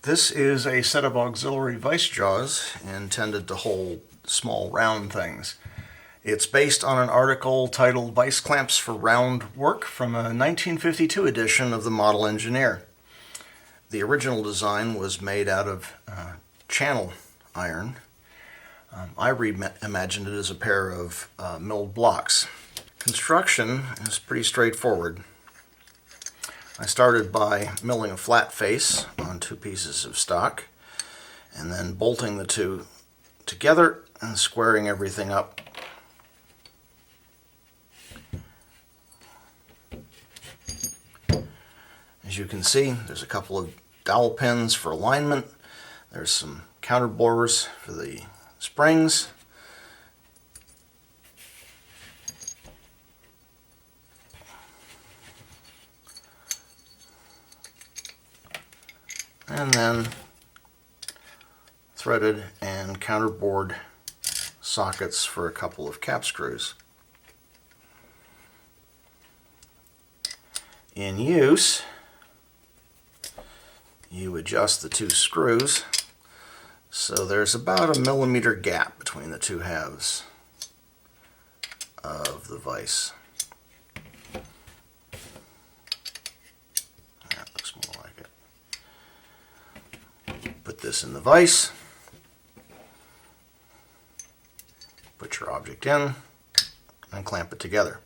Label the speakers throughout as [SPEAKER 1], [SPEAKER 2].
[SPEAKER 1] This is a set of auxiliary vice jaws intended to hold small round things. It's based on an article titled Vice Clamps for Round Work from a 1952 edition of the Model Engineer. The original design was made out of channel iron. I reimagined it as a pair of milled blocks. Construction is pretty straightforward. I started by milling a flat face on 2 pieces of stock and then bolting the two together and squaring everything up. As you can see, there's a couple of dowel pins for alignment. There's some counter bores for the springs. And then threaded and counterbored sockets for a couple of cap screws. In use, you adjust the 2 screws so there's about a 1mm gap between the 2 halves of the vise. That looks more like it. Put this in the vise, put your object in, and clamp it together.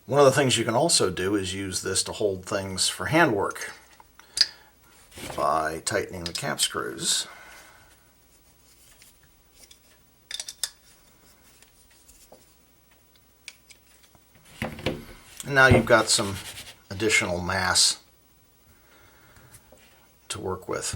[SPEAKER 1] One of the things you can also do is use this to hold things for handwork by tightening the cap screws. And now you've got some additional mass to work with.